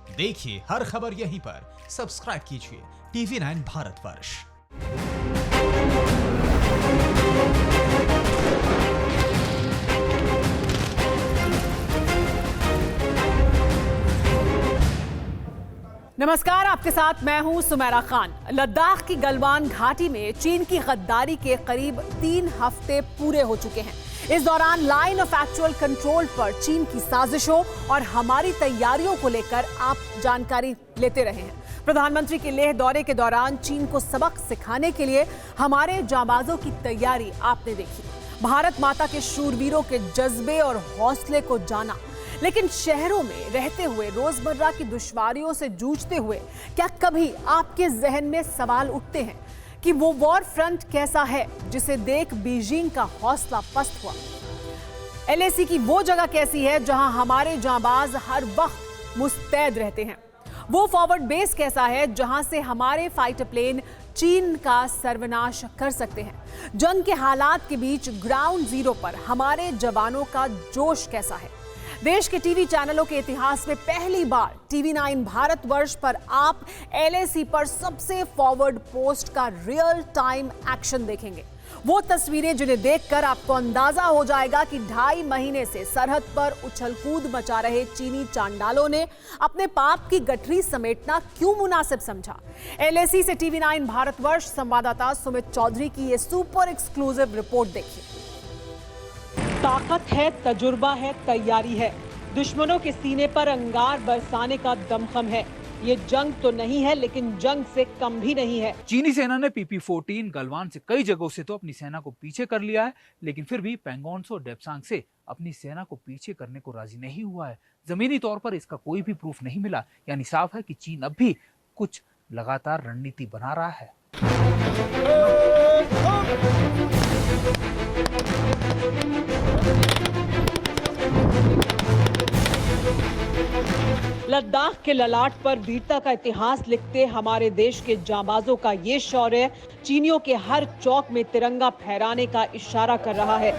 देखिए हर खबर यहीं पर। सब्सक्राइब कीजिए TV9 भारतवर्ष। नमस्कार, आपके साथ मैं हूं सुमेरा खान। लद्दाख की गलवान घाटी में चीन की गद्दारी के करीब 3 हफ्ते पूरे हो चुके हैं। इस दौरान लाइन ऑफ एक्चुअल कंट्रोल पर चीन की साजिशों और हमारी तैयारियों को लेकर आप जानकारी लेते रहे हैं। प्रधानमंत्री के लेह दौरे के दौरान चीन को सबक सिखाने के लिए हमारे जांबाजों की तैयारी आपने देखी। भारत माता के शूरवीरों के जज्बे और हौसले को जाना। लेकिन शहरों में रहते हुए रोजमर्रा की दुश्वारियों से जूझते हुए क्या कभी आपके जहन में सवाल उठते हैं कि वो वॉर फ्रंट कैसा है जिसे देख बीजिंग का हौसला पस्त हुआ? LAC की वो जगह कैसी है जहां हमारे जांबाज हर वक्त मुस्तैद रहते हैं? वो फॉरवर्ड बेस कैसा है जहां से हमारे फाइटर प्लेन चीन का सर्वनाश कर सकते हैं? जंग के हालात के बीच ग्राउंड जीरो पर हमारे जवानों का जोश कैसा है? देश के टीवी चैनलों के इतिहास में पहली बार TV9 भारतवर्ष पर आप LAC पर सबसे फॉरवर्ड पोस्ट का रियल टाइम एक्शन देखेंगे। वो तस्वीरें जिन्हें देखकर आपको अंदाजा हो जाएगा कि 2.5 महीने से सरहद पर उछल-कूद मचा रहे चीनी चांडालों ने अपने पाप की गठरी समेटना क्यों मुनासिब समझा। LAC से TV9 भारतवर्ष संवाददाता सुमित चौधरी की ये सुपर एक्सक्लूसिव रिपोर्ट देखिए। ताकत है, तजुर्बा है, तैयारी है। दुश्मनों के सीने पर अंगार बरसाने का दमखम है। ये जंग तो नहीं है, लेकिन जंग से कम भी नहीं है। चीनी सेना ने PP-14 गलवान से कई जगहों से तो अपनी सेना को पीछे कर लिया है, लेकिन फिर भी पैंगोंग और डेप्सांग से अपनी सेना को पीछे करने को राजी नहीं हुआ है। जमीनी तौर पर इसका कोई भी प्रूफ नहीं मिला, यानी साफ है कि चीन अब भी कुछ लगातार रणनीति बना रहा है। लद्दाख के ललाट पर वीरता का इतिहास लिखते हमारे देश के जांबाजों का ये शौर्य चीनियों के हर चौक में तिरंगा फहराने का इशारा कर रहा है।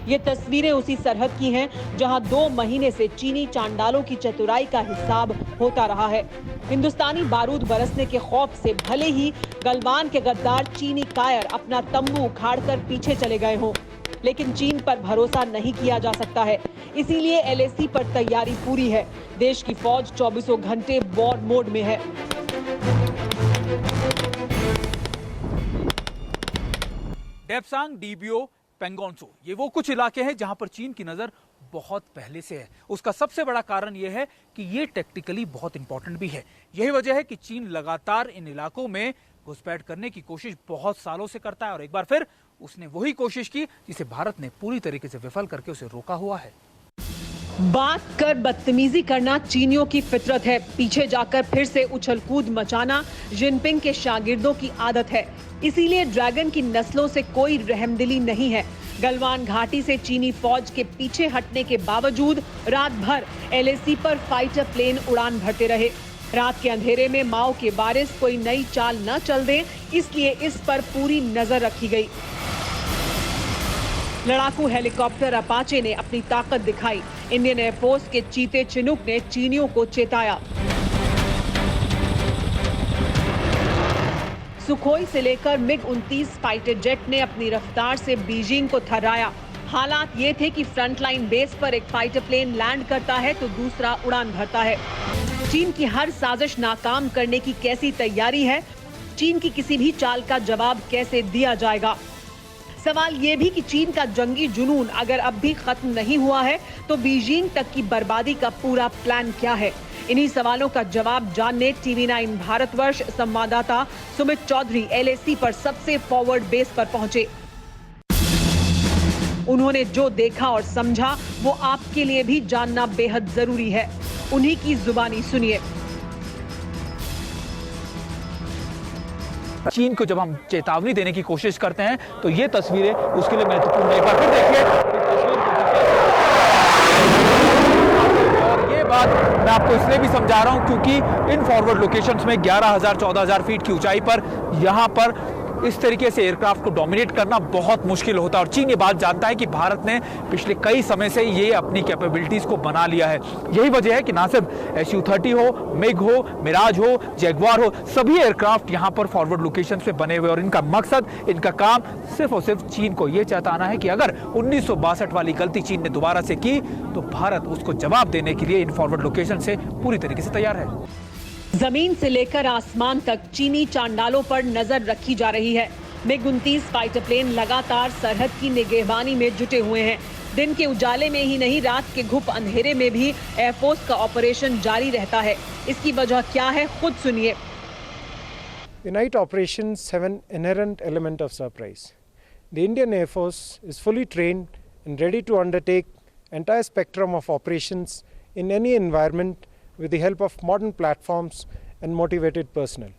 ये तस्वीरें उसी सरहद की हैं जहां 2 महीने से चीनी चांडालों की चतुराई का हिसाब होता रहा है। हिंदुस्तानी बारूद बरसने के खौफ से भले ही गलवान के गद्दार चीनी कायर अपना तंबू उखाड़कर पीछे चले गए हों, लेकिन चीन पर भरोसा नहीं किया जा सकता है। इसीलिए LAC पर तैयारी पूरी है। देश की फौज 24 घंटे वॉर मोड में है। डेप्सांग, DBO, पैंगोंग, ये वो कुछ इलाके हैं जहां पर चीन की नजर बहुत पहले से है। उसका सबसे बड़ा कारण यह है कि ये टेक्टिकली बहुत इंपॉर्टेंट भी है। यही वजह है कि चीन लगातार इन इलाकों में घुसपैठ करने की कोशिश बहुत सालों से करता है, और एक बार फिर उसने वही कोशिश की जिसे भारत ने पूरी तरीके से विफल करके उसे रोका हुआ है। बात कर बदतमीजी करना चीनियों की फितरत है। पीछे जाकर फिर से उछल कूद मचाना जिनपिंग के शागिर्दों की आदत है। इसीलिए ड्रैगन की नस्लों से कोई रहमदिली नहीं है। गलवान घाटी से चीनी फौज के पीछे हटने के बावजूद रात भर LAC पर फाइटर प्लेन उड़ान भरते रहे। रात के अंधेरे में माओ के वारिस कोई नई चाल न चल दें, इसलिए इस पर पूरी नजर रखी गई। लड़ाकू हेलीकॉप्टर अपाचे ने अपनी ताकत दिखाई। इंडियन एयरफोर्स के चीते चिनूक ने चीनियों को चेताया। सुखोई से लेकर MiG-29 फाइटर जेट ने अपनी रफ्तार से बीजिंग को थर्राया। हालात ये थे कि फ्रंटलाइन बेस पर एक फाइटर प्लेन लैंड करता है तो दूसरा उड़ान भरता है। चीन की हर साजिश नाकाम करने की कैसी तैयारी है? चीन की किसी भी चाल का जवाब कैसे दिया जाएगा? सवाल ये भी कि चीन का जंगी जुनून अगर अब भी खत्म नहीं हुआ है तो बीजिंग तक की बर्बादी का पूरा प्लान क्या है? इन्हीं सवालों का जवाब जानने TV9 भारतवर्ष संवाददाता सुमित चौधरी LAC पर सबसे फॉरवर्ड बेस पर पहुंचे। उन्होंने जो देखा और समझा वो आपके लिए भी जानना बेहद जरूरी है। उन्हीं की जुबानी सुनिए। चीन को जब हम चेतावनी देने की कोशिश करते हैं तो ये तस्वीरें उसके लिए महत्वपूर्ण है। एक बार फिर देखिए और ये बात मैं आपको इसलिए भी समझा रहा हूं क्योंकि इन फॉरवर्ड लोकेशंस में 11,000 14,000 फीट की ऊंचाई पर यहां पर इस तरीके से एयरक्राफ्ट को डोमिनेट करना बहुत मुश्किल होता है और चीन ये बात जानता है कि भारत ने पिछले कई समय से ये अपनी कैपेबिलिटीज को बना लिया है। यही वजह है कि ना सिर्फ Su-30 हो, मिग हो, मिराज हो, जैगवार हो, सभी एयरक्राफ्ट यहाँ पर फॉरवर्ड लोकेशन पे बने हुए और इनका मकसद, इनका काम सिर्फ और सिर्फ चीन को ये चेताना है कि अगर 1962 वाली गलती चीन ने दोबारा से की तो भारत उसको जवाब देने के लिए इन फॉरवर्ड लोकेशन से पूरी तरीके से तैयार है। जमीन से लेकर आसमान तक चीनी चांडालों पर नजर रखी जा रही है। मिग-29 फाइटर प्लेन लगातार सरहद की निगहबानी में जुटे हुए हैं। दिन के उजाले में ही नहीं, रात के घुप अंधेरे में भी एयरफोर्स का ऑपरेशन जारी रहता है। इसकी वजह क्या है, खुद सुनिए। The night operations have an inherent element of surprise. The Indian Air Force is fully trained and ready to undertake entire spectrum of operations in any environment with the help of modern platforms and motivated personnel.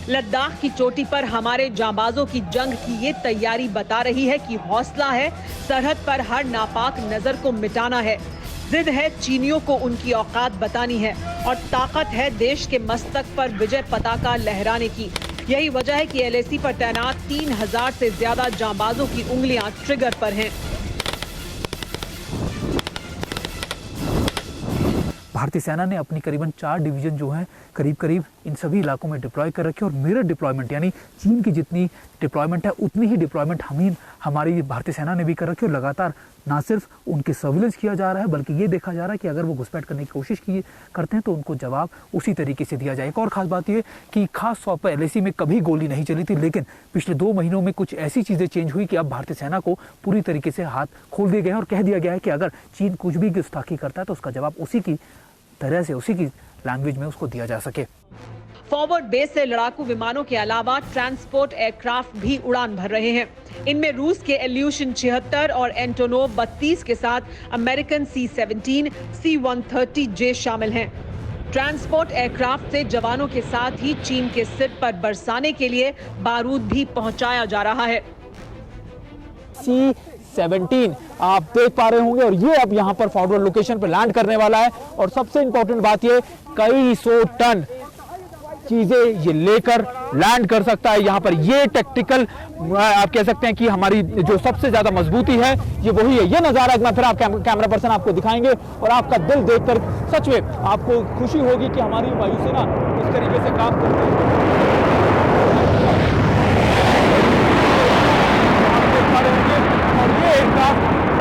Ladakh की चोटी पर हमारे जांबाजों की जंग की ये तैयारी बता रही है कि हौसला है सरहद पर हर नापाक नजर को मिटाना है, जिद है चीनियों को उनकी औकात बतानी है और ताकत है देश के मस्तक पर विजय पताका लहराने की। यही वजह है कि LAC पर तैनात 3000 से ज्यादा जांबाजों की उंगलियां ट्रिगर पर हैं। भारतीय सेना ने अपनी करीबन 4 डिवीजन जो हैं करीब इन सभी इलाकों में डिप्लॉय कर रखे और मिरर डिप्लॉयमेंट यानी चीन की जितनी डिप्लॉयमेंट है उतनी ही डिप्लॉयमेंट हमारी भारतीय सेना ने भी कर रखी और लगातार ना सिर्फ उनके सर्विलेंस किया जा रहा है बल्कि ये देखा जा रहा है कि अगर वो घुसपैठ करने की कोशिश करते हैं तो उनको जवाब उसी तरीके से दिया जाए। एक और खास बात ये कि खास तौर पर LAC में कभी गोली नहीं चली थी, लेकिन पिछले 2 महीनों में कुछ ऐसी चीज़ें चेंज हुई कि अब भारतीय सेना को पूरी तरीके से हाथ खोल दिए गए और कह दिया गया है कि अगर चीन कुछ भी गुस्ताखी करता है तो उसका जवाब उसी की तरह से, उसी की लैंग्वेज में उसको दिया जा सके। फॉरवर्ड बेस से लड़ाकू विमानों के अलावा ट्रांसपोर्ट एयरक्राफ्ट भी उड़ान भर रहे हैं। इनमें रूस के इल्यूशन 76 और एंटोनोव 32 के साथ अमेरिकन C-17, C-130J शामिल हैं। ट्रांसपोर्ट एयरक्राफ्ट से जवानों के साथ ही चीन के सिर पर बरसाने के लिए बारूद भी पहुंचाया जा रहा है। C-17 आप देख पा रहे होंगे और ये अब यहाँ पर फॉरवर्ड लोकेशन पर लैंड करने वाला है और सबसे इंपॉर्टेंट बात ये कई 100 टन चीजें ये लेकर लैंड कर सकता है यहाँ पर। ये टैक्टिकल आप कह सकते हैं कि हमारी जो सबसे ज्यादा मजबूती है ये वही है। ये नजारा एक बार फिर आप कैमरा पर्सन आपको दिखाएंगे और आपका दिल देखकर सच में आपको खुशी होगी कि हमारी वायुसेना इस तरीके से काम करती है।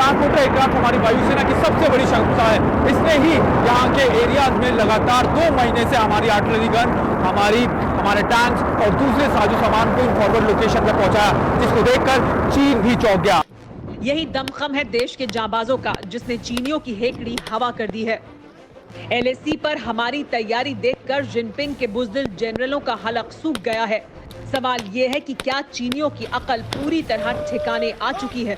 ट्रांसपोर्टर एयरक्राफ्ट हमारी वायुसेना की सबसे बड़ी क्षमता है। इसने ही यहाँ के एरियाज में लगातार 2 महीने से हमारी आर्टिलरी गन, हमारे टैंक्स और दूसरे साजो सामान को इन फॉरवर्ड लोकेशन पर पहुंचाया, जिसको देखकर चीन भी चौंक गया। यही दमखम है देश के जांबाजों का, जिसने चीनियों की हेकड़ी हवा कर दी है। LAC पर हमारी तैयारी देखकर जिनपिंग के बुज़दिल जनरलों का हलक सूख गया है। सवाल ये है कि क्या चीनियों की अकल पूरी तरह ठिकाने आ चुकी है?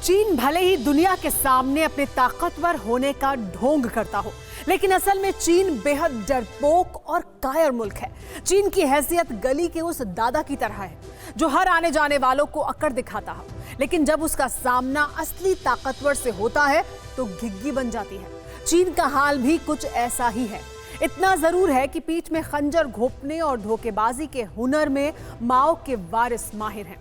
चीन भले ही दुनिया के सामने अपने ताकतवर होने का ढोंग करता हो, लेकिन असल में चीन बेहद डरपोक और कायर मुल्क है। चीन की हैसियत गली के उस दादा की तरह है जो हर आने जाने वालों को अकड़ दिखाता है, लेकिन जब उसका सामना असली ताकतवर से होता है तो घिग्गी बन जाती है। चीन का हाल भी कुछ ऐसा ही है। इतना जरूर है कि पीठ में खंजर घोंपने और धोखेबाजी के हुनर में माओ के वारिस माहिर हैं।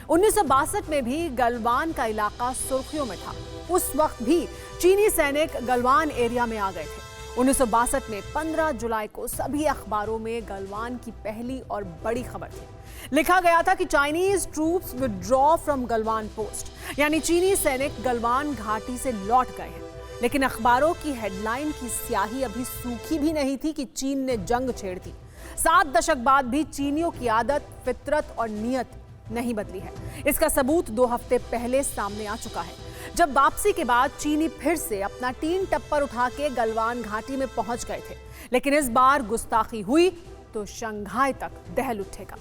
1962 में भी गलवान का इलाका सुर्खियों में था। उस वक्त भी चीनी सैनिक गलवान एरिया में आ गए थे। 1962 में 15 जुलाई को सभी अखबारों में गलवान की पहली और बड़ी खबर थी। लिखा गया था कि Chinese troops withdraw from Galwan post, यानी चीनी सैनिक गलवान घाटी से लौट गए हैं। लेकिन अखबारों की हेडलाइन की स्याही अभी सूखी भी नहीं थी कि चीन ने जंग छेड़ दी। 7 दशक बाद भी चीनियों की आदत, फितरत और नियत नहीं बदली है। इसका सबूत 2 हफ्ते पहले सामने आ चुका है, जब वापसी के बाद चीनी फिर से अपना टीन टप्पर उठा के गलवान घाटी में पहुंच गए थे। लेकिन इस बार गुस्ताखी हुई तो शंघाई तक दहल उठेगा।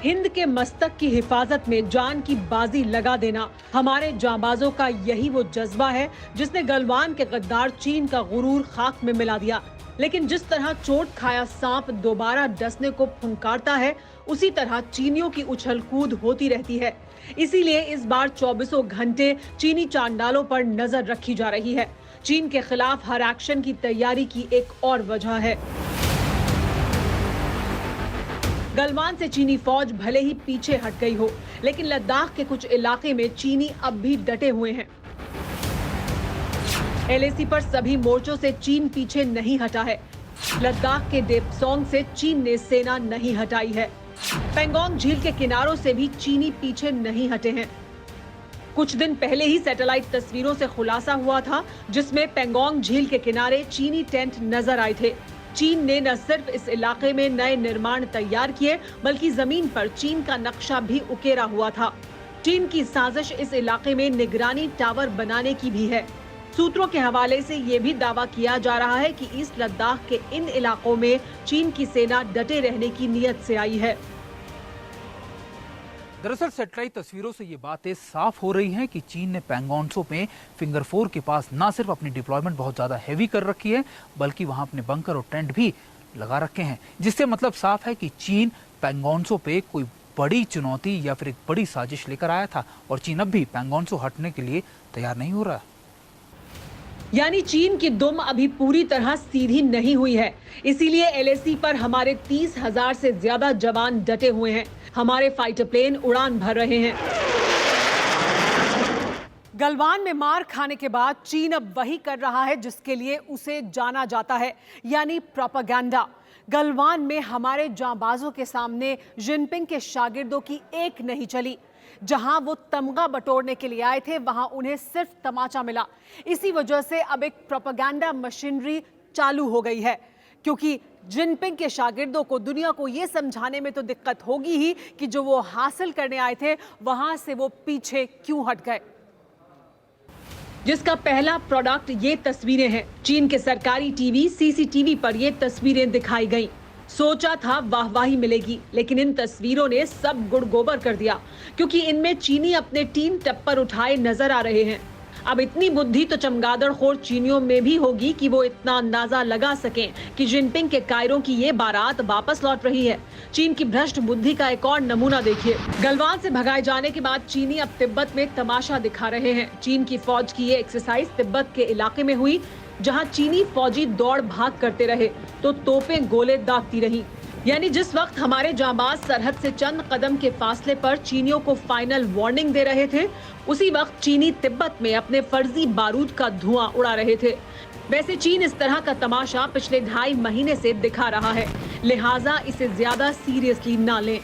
हिंद के मस्तक की हिफाजत में जान की बाजी लगा देना हमारे जांबाजों का यही वो जज्बा है जिसने गलवान के गद्दार चीन का गुरूर खाक में मिला दिया। लेकिन जिस तरह चोट खाया सांप दोबारा डसने को फुंकारता है, उसी तरह चीनियों की उछल कूद होती रहती है। इसीलिए इस बार 24 घंटे चीनी चांडालों पर नजर रखी जा रही है। चीन के खिलाफ हर एक्शन की तैयारी की एक और वजह है। गलवान से चीनी फौज भले ही पीछे हट गई हो, लेकिन लद्दाख के कुछ इलाके में चीनी अब भी डटे हुए हैं। LAC पर सभी मोर्चों से चीन पीछे नहीं हटा है। लद्दाख के डेप्सोंग से चीन ने सेना नहीं हटाई है। पेंगोंग झील के किनारों से भी चीनी पीछे नहीं हटे हैं। कुछ दिन पहले ही सैटेलाइट तस्वीरों से खुलासा हुआ था, जिसमें पेंगोंग झील के किनारे चीनी टेंट नजर आए थे। चीन ने न सिर्फ इस इलाके में नए निर्माण तैयार किए, बल्कि जमीन पर चीन का नक्शा भी उकेरा हुआ था। चीन की साजिश इस इलाके में निगरानी टावर बनाने की भी है। सूत्रों के हवाले से ये भी दावा किया जा रहा है कि ईस्ट लद्दाख के इन इलाकों में चीन की सेना डटे रहने की नीयत से आई है। दरअसल सैटेलाइट तस्वीरों से ये बातें साफ हो रही हैं कि चीन ने पैंगोंगसो में फिंगर 4 के पास न सिर्फ अपनी डिप्लॉयमेंट बहुत ज्यादा हैवी कर रखी है, बल्कि वहां अपने बंकर और टेंट भी लगा रखे हैं, जिससे मतलब साफ है कि चीन पैंगोंगसो पे कोई बड़ी चुनौती या फिर एक बड़ी साजिश लेकर आया था और चीन अब भी पैंगोंगसो हटने के लिए तैयार नहीं हो रहा। यानी चीन की दुम अभी पूरी तरह सीधी नहीं हुई है। इसीलिए LAC पर हमारे 30,000 से ज्यादा जवान डटे हुए हैं। हमारे फाइटर प्लेन उड़ान भर रहे हैं। गलवान में मार खाने के बाद चीन अब वही कर रहा है जिसके लिए उसे जाना जाता है, यानी प्रोपेगेंडा। गलवान में हमारे जांबाजों के सामने जिनपिंग के शागिर्दों की एक नहीं चली। जहां वो तमगा बटोरने के लिए आए थे, वहां उन्हें सिर्फ तमाचा मिला। इसी वजह से अब एक प्रोपेगेंडा मशीनरी चालू हो गई है, क्योंकि जिनपिंग के शागिर्दों को दुनिया को ये समझाने में तो दिक्कत होगी ही कि जो वो हासिल करने आए थे वहां से वो पीछे क्यों हट गए। जिसका पहला प्रोडक्ट ये तस्वीरें हैं। चीन के सरकारी टीवी CCTV पर ये तस्वीरें दिखाई गईं। सोचा था वाहवाही मिलेगी, लेकिन इन तस्वीरों ने सब गुड़ गोबर कर दिया, क्योंकि इनमें चीनी अपने 3 टप्पर उठाए नजर आ रहे हैं। अब इतनी बुद्धि तो चमगादड़खोर चीनियों में भी होगी कि वो इतना अंदाजा लगा सकें कि जिनपिंग के कायरों की ये बारात वापस लौट रही है। चीन की भ्रष्ट बुद्धि का एक और नमूना देखिए। गलवान से भगाए जाने के बाद चीनी अब तिब्बत में तमाशा दिखा रहे हैं। चीन की फौज की ये एक्सरसाइज तिब्बत के इलाके में हुई, जहां चीनी फौजी दौड़ भाग करते रहे तो तोपें गोले दागती रही। यानी जिस वक्त हमारे जांबाज सरहद से चंद कदम के फासले पर चीनियों को फाइनल वार्निंग दे रहे थे, उसी वक्त चीनी तिब्बत में अपने फर्जी बारूद का धुआं उड़ा रहे थे। वैसे चीन इस तरह का तमाशा पिछले 2.5 महीने से दिखा रहा है, लिहाजा इसे ज्यादा सीरियसली ना लें।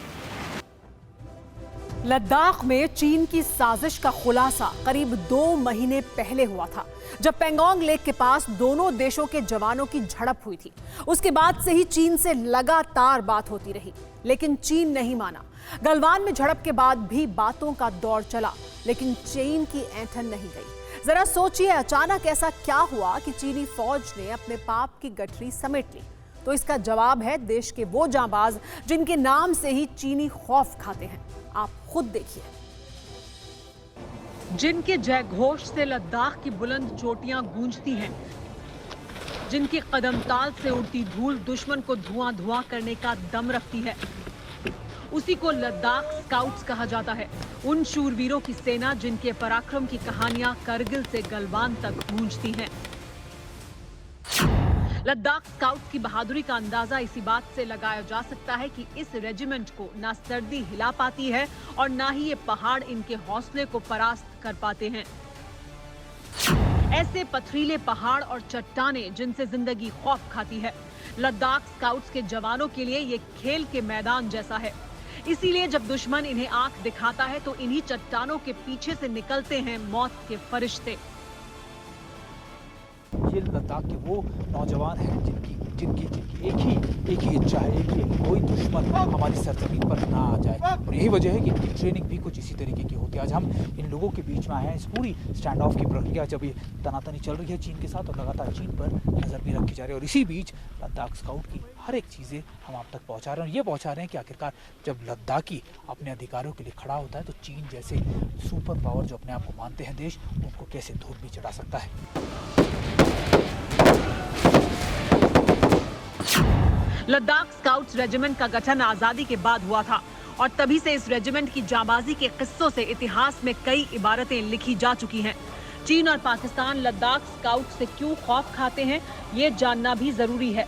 लद्दाख में चीन की साजिश का खुलासा करीब 2 महीने पहले हुआ था, जब पेंगोंग लेक के पास दोनों देशों के जवानों की झड़प हुई थी। उसके बाद से ही चीन से लगातार बात होती रही, लेकिन चीन नहीं माना। गलवान में झड़प के बाद भी बातों का दौर चला, लेकिन चीन की ऐंठन नहीं गई। जरा सोचिए, अचानक ऐसा क्या हुआ कि चीनी फौज ने अपने पाप की गठरी समेट ली? तो इसका जवाब है देश के वो जांबाज जिनके नाम से ही चीनी खौफ खाते हैं। आप खुद देखिए। जिनके जय घोष से लद्दाख की बुलंद चोटियां गूंजती हैं, जिनकी कदम ताल से उड़ती धूल दुश्मन को धुआं धुआं करने का दम रखती है, उसी को लद्दाख स्काउट्स कहा जाता है। उन शूरवीरों की सेना जिनके पराक्रम की कहानियां करगिल से गलवान तक गूंजती हैं। लद्दाख स्काउट्स की बहादुरी का अंदाजा इसी बात से लगाया जा सकता है कि इस रेजिमेंट को ना सर्दी हिला पाती है और ना ही ये पहाड़ इनके हौसले को परास्त कर पाते हैं। ऐसे पथरीले पहाड़ और चट्टानें जिनसे जिंदगी खौफ खाती है। लद्दाख स्काउट्स के जवानों के लिए ये खेल के मैदान जैसा है। इसीलिए जब दुश्मन इन्हें आंख दिखाता है तो इन्हीं चट्टानों के पीछे से निकलते हैं मौत के फरिश्ते। ये लद्दाख के वो नौजवान हैं जिनकी एक ही इच्छा है कि कोई दुश्मन हमारी सरजमीन पर ना आ जाए, और यही वजह है कि इनकी ट्रेनिंग भी कुछ इसी तरीके की होती है। आज हम इन लोगों के बीच में आए हैं इस पूरी स्टैंड ऑफ की प्रक्रिया जब ये तनातनी चल रही है चीन के साथ, और लगातार चीन पर नजर भी रखी जा रही है। और इसी बीच लद्दाख स्काउट की हर एक चीज़ें हम आप तक पहुँचा रहे हैं, और ये पहुँचा रहे हैं कि आखिरकार जब लद्दाखी अपने अधिकारों के लिए खड़ा होता है तो चीन जैसे सुपर पावर जो अपने आप को मानते हैं देश, उनको कैसे धूल भी चढ़ा सकता है। लद्दाख स्काउट्स रेजिमेंट का गठन आजादी के बाद हुआ था और तभी से इस रेजिमेंट की जाबाजी के किस्सों से इतिहास में कई इबारतें लिखी जा चुकी हैं। चीन और पाकिस्तान लद्दाख स्काउट से क्यों खौफ खाते हैं, ये जानना भी जरूरी है।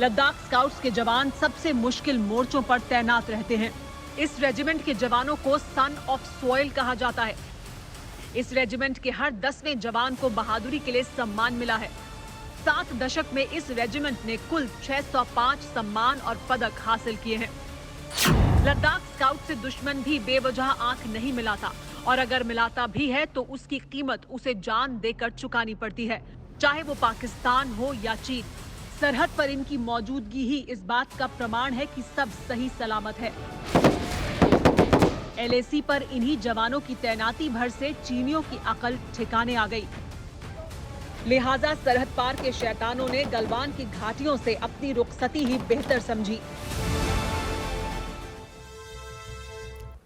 लद्दाख स्काउट्स के जवान सबसे मुश्किल मोर्चों पर तैनात रहते हैं। इस रेजिमेंट के जवानों को सन ऑफ सॉइल कहा जाता है। इस रेजिमेंट के हर 10वें जवान को बहादुरी के लिए सम्मान मिला है। 7 दशक में इस रेजिमेंट ने कुल 605 सम्मान और पदक हासिल किए हैं। लद्दाख स्काउट से दुश्मन भी बेवजह आंख नहीं मिलाता और अगर मिलाता भी है तो उसकी कीमत उसे जान देकर चुकानी पड़ती है, चाहे वो पाकिस्तान हो या चीन। सरहद पर इनकी मौजूदगी ही इस बात का प्रमाण है कि सब सही सलामत है। LAC पर इन्हीं जवानों की तैनाती भर से चीनियों की अकल ठिकाने आ गई। लिहाजा सरहद पार के शैतानों ने गलवान की घाटियों से अपनी रुखसती ही बेहतर समझी।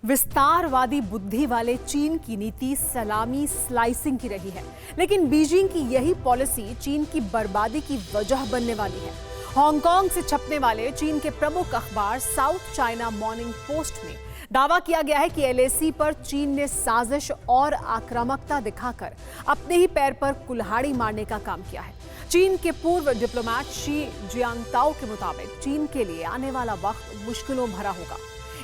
विस्तारवादी बुद्धि वाले चीन की नीति सलामी स्लाइसिंग की रही है, लेकिन बीजिंग की यही पॉलिसी चीन की बर्बादी की वजह बनने वाली है। हांगकांग से छपने वाले चीन के प्रमुख अखबार साउथ चाइना मॉर्निंग पोस्ट में दावा किया गया है कि LAC पर चीन ने साजिश और आक्रामकता दिखाकर अपने ही पैर पर कुल्हाड़ी मारने का काम किया है। चीन के पूर्व डिप्लोमेट शी जियांगताओ के मुताबिक चीन के लिए आने वाला वक्त मुश्किलों भरा होगा।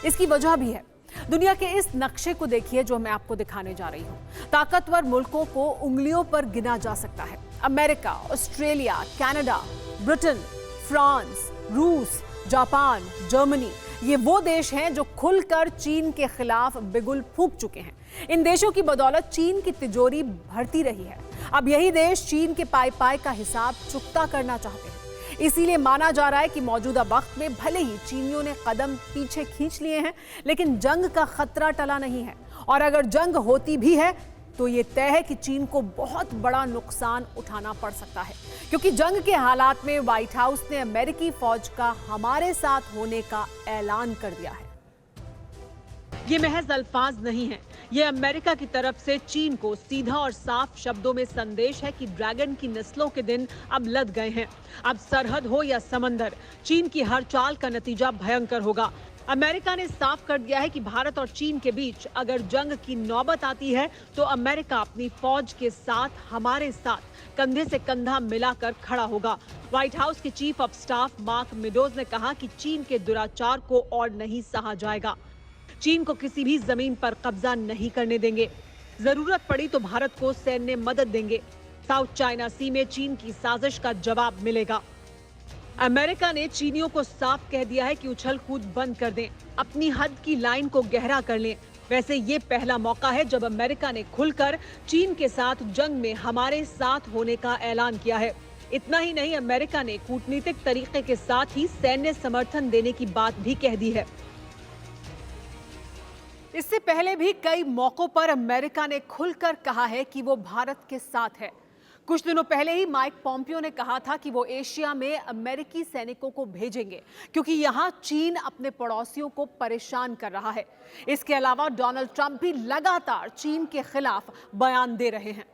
इसकी वजह भी है। दुनिया के इस नक्शे को देखिए जो मैं आपको दिखाने जा रही हूँ। ताकतवर मुल्कों को उंगलियों पर गिना जा सकता है। America, Australia, Canada, Britain, France, रूस, जापान, जर्मनी, ये वो देश हैं जो खुलकर चीन के खिलाफ बिगुल फूंक चुके हैं। इन देशों की बदौलत चीन की तिजोरी भरती रही है। अब यही देश चीन के पाई का हिसाब चुकता करना चाहते हैं। इसीलिए माना जा रहा है कि मौजूदा वक्त में भले ही चीनियों ने कदम पीछे खींच लिए हैं, लेकिन जंग का खतरा टला नहीं है। और अगर जंग होती भी है तो ये तय है कि चीन को बहुत बड़ा नुकसान उठाना पड़ सकता है, क्योंकि जंग के हालात में व्हाइट हाउस ने अमेरिकी फौज का हमारे साथ होने का ऐलान कर दिया है। ये महज अल्फाज नहीं है, ये अमेरिका की तरफ से चीन को सीधा और साफ शब्दों में संदेश है कि ड्रैगन की नस्लों के दिन अब लद गए हैं। अब सरहद हो या समंदर, चीन की हर चाल का नतीजा भयंकर होगा। अमेरिका ने साफ कर दिया है कि भारत और चीन के बीच अगर जंग की नौबत आती है तो अमेरिका अपनी फौज के साथ, हमारे साथ कंधे से कंधा मिलाकर खड़ा होगा। व्हाइट हाउस के chief of staff mark meadows ने कहा कि चीन के दुराचार को और नहीं सहा जाएगा। चीन को किसी भी जमीन पर कब्जा नहीं करने देंगे। जरूरत पड़ी तो भारत को सैन्य मदद देंगे। साउथ चाइना सी में चीन की साजिश का जवाब मिलेगा। अमेरिका ने चीनियों को साफ कह दिया है कि उछल कूद बंद कर दें, अपनी हद की लाइन को गहरा कर लें। वैसे ये पहला मौका है जब अमेरिका ने खुलकर चीन के साथ जंग में हमारे साथ होने का ऐलान किया है। इतना ही नहीं, अमेरिका ने कूटनीतिक तरीके के साथ ही सैन्य समर्थन देने की बात भी कह दी है। इससे पहले भी कई मौकों पर अमेरिका ने खुलकर कहा है कि वो भारत के साथ है। कुछ दिनों पहले ही माइक पॉम्पियो ने कहा था कि वो एशिया में अमेरिकी सैनिकों को भेजेंगे, क्योंकि यहाँ चीन अपने पड़ोसियों को परेशान कर रहा है। इसके अलावा डोनाल्ड ट्रंप भी लगातार चीन के खिलाफ बयान दे रहे हैं।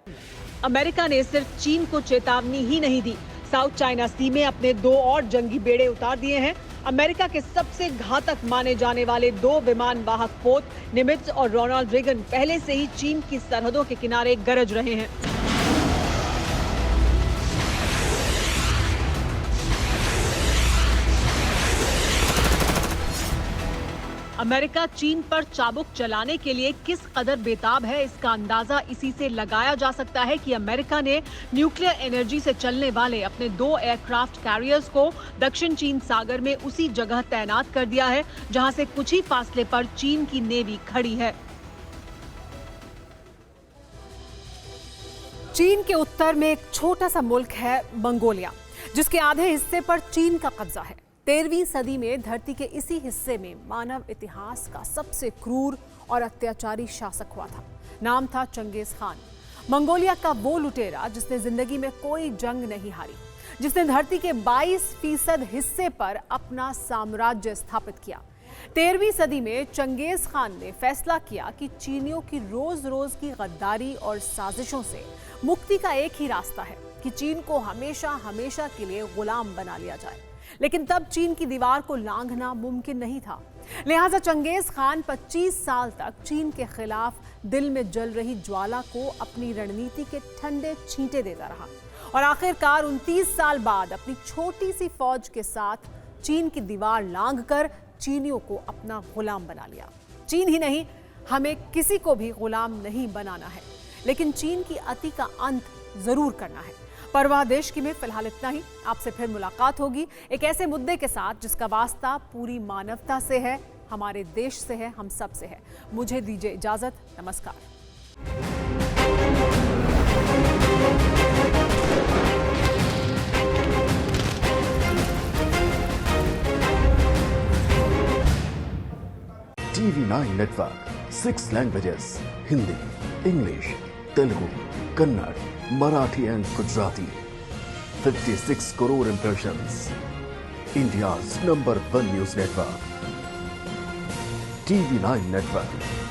अमेरिका ने सिर्फ चीन को चेतावनी ही नहीं दी, साउथ चाइना सी में अपने 2 और जंगी बेड़े उतार दिए हैं। अमेरिका के सबसे घातक माने जाने वाले 2 विमान वाहक पोत निमित्ज और रोनाल्ड रेगन पहले से ही चीन की सरहदों के किनारे गरज रहे हैं। अमेरिका चीन पर चाबुक चलाने के लिए किस कदर बेताब है, इसका अंदाजा इसी से लगाया जा सकता है कि अमेरिका ने न्यूक्लियर एनर्जी से चलने वाले अपने 2 एयरक्राफ्ट कैरियर्स को दक्षिण चीन सागर में उसी जगह तैनात कर दिया है जहां से कुछ ही फासले पर चीन की नेवी खड़ी है। चीन के उत्तर में एक छोटा सा मुल्क है मंगोलिया, जिसके आधे हिस्से पर चीन का कब्जा है। 13वीं सदी में धरती के इसी हिस्से में मानव इतिहास का सबसे क्रूर और अत्याचारी शासक हुआ था। नाम था चंगेज खान। मंगोलिया का वो लुटेरा जिसने जिंदगी में कोई जंग नहीं हारी, जिसने धरती के 22% हिस्से पर अपना साम्राज्य स्थापित किया। 13वीं सदी में चंगेज खान ने फैसला किया कि चीनियों की रोज रोज की गद्दारी और साजिशों से मुक्ति का एक ही रास्ता है कि चीन को हमेशा हमेशा के लिए गुलाम बना लिया जाए। लेकिन तब चीन की दीवार को लांघना मुमकिन नहीं था। लिहाजा चंगेज खान 25 साल तक चीन के खिलाफ दिल में जल रही ज्वाला को अपनी रणनीति के ठंडे छींटे देता रहा और आखिरकार 29 साल बाद अपनी छोटी सी फौज के साथ चीन की दीवार लांघकर चीनियों को अपना गुलाम बना लिया। चीन ही नहीं, हमें किसी को भी गुलाम नहीं बनाना है, लेकिन चीन की अति का अंत जरूर करना है। परवाह देश की में फिलहाल इतना ही। आपसे फिर मुलाकात होगी एक ऐसे मुद्दे के साथ जिसका वास्ता पूरी मानवता से है, हमारे देश से है, हम सब से है। मुझे दीजिए इजाजत। नमस्कार। TV9 network 6 languages Hindi, English, Telugu, Kannada, Marathi and Gujarati. 56 crore impressions. India's #1 news network. TV9 network.